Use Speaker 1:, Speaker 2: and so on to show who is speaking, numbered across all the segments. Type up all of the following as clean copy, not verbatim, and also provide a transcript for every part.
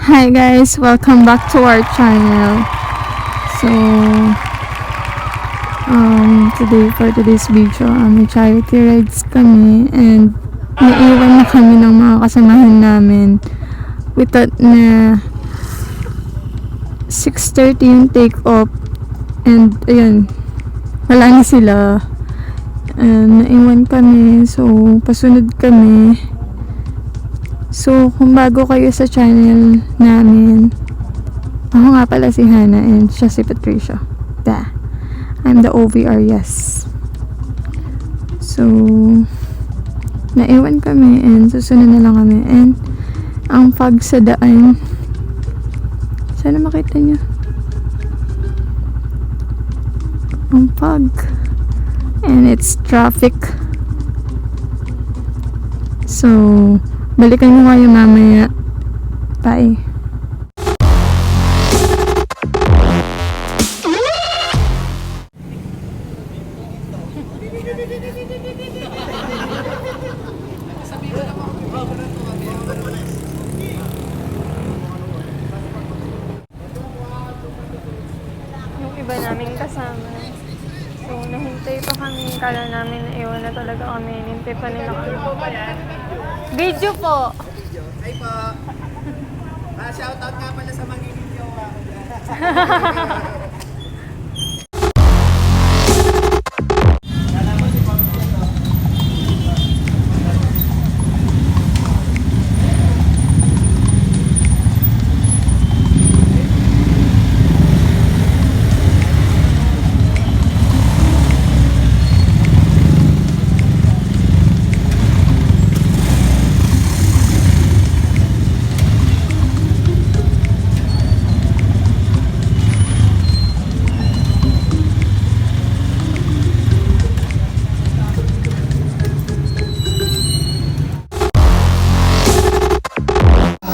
Speaker 1: Hi guys, welcome back to our channel. So, for today's video, may charity rides kami and naiwan na kami ng mga kasamahan namin. We thought na 6:30 yung take off and ayun, wala na sila. Naiwan kami, so pasunod kami. So, kung bago kayo sa channel namin, ako nga pala si Hannah and siya si Patricia. I'm the OVR, yes. So, naiwan kami and susunod na lang kami. And, ang fog sa daan, sana makita nyo. Ang fog. And it's traffic. So, balikan mo kayo mamaya. Bye. Yung iba naming kasama. So, nahintay pa kami. Kala namin na iwan na talaga kami. Nintay pa nila kami. Video po!
Speaker 2: Ay po! Shoutout nga pala sa magiging jowa.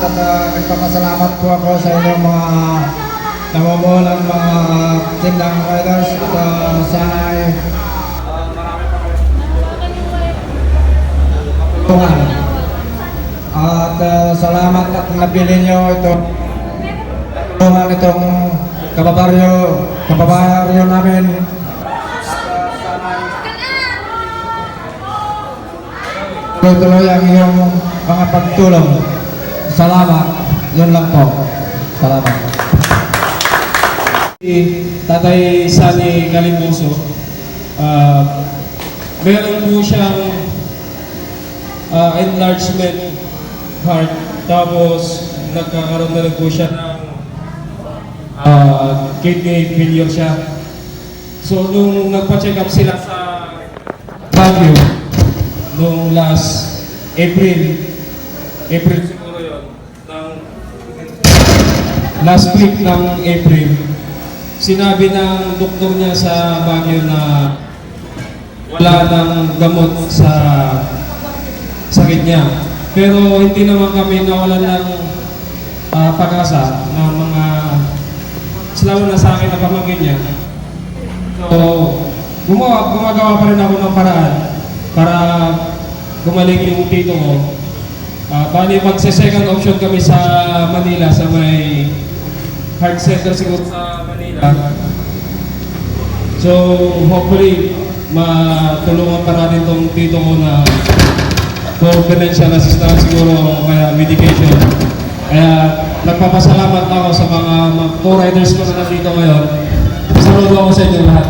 Speaker 2: At nagpapasalamat po ako sa inyong mga namumulang mga tindang riders at sana ay marami pa kayo matulungan. At salamat at nabili nyo itong tulungan itong kababaryo namin. Tuloy-tuloy ang iyong mga pagtulong. Salamat. Yun lang po. Salamat.
Speaker 3: Tatay Sani Galimboso, meron po siyang enlargement heart, tapos nagkakaroon na rin po siya ng kidney failure siya. So nung nagpa-check up sila sa Baguio nung last April siguro yun, last week ng April, sinabi ng doktor niya sa Baguio na wala nang gamot sa sakit niya. Pero hindi naman kami nawalan ng pag-asa ng mga lalo na sa akin na pamangkin niya. So, gumagawa pa rin ako ng paraan para gumaling yung tito ko. Bali, magse-second option kami sa Manila, sa may heart center siguro sa Manila. So, hopefully, matulungan pa natin itong tito ko na for financial assistance siguro, kaya medication. Kaya, nagpapasalamat ako sa mga co-riders ko na nandito ngayon. Saludo ako sa inyo lahat.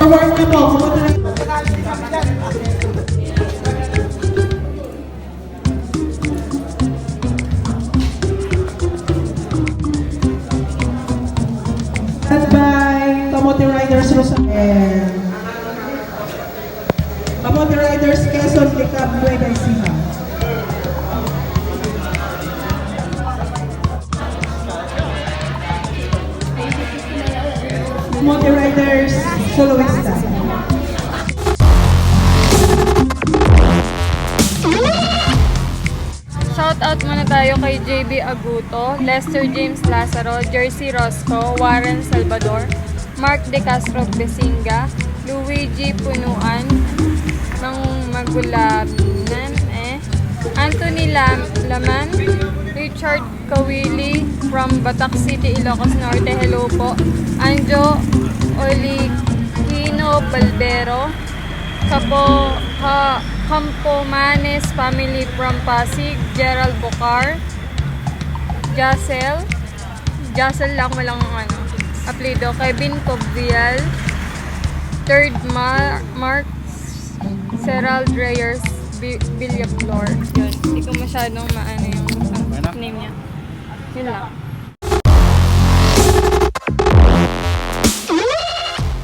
Speaker 4: Forward na po, pumunta na. By Tomote Riders Rosael. Riders Quezon Licab Nueva Ecija. Monte Riders Soloista.
Speaker 1: Shoutout muna tayo kay JB Aguto, Lester James Lazaro, Jersey Rosco, Warren Salvador, Mark De Castro Besinga, Luigi Punuan, ng Magulanan, Anthony Laman, Richard Kawili from Batak City, Ilocos Norte, hello po, Anjo Oligino Balbero, Campomanes family from Pasig, Gerald Bocar, Jacel lang walang apelido, Kevin Cobial, Third Mark, Gerald Reyes, Villaflor. Yun, hindi ko masyadong maano yung name niya. Yun lang.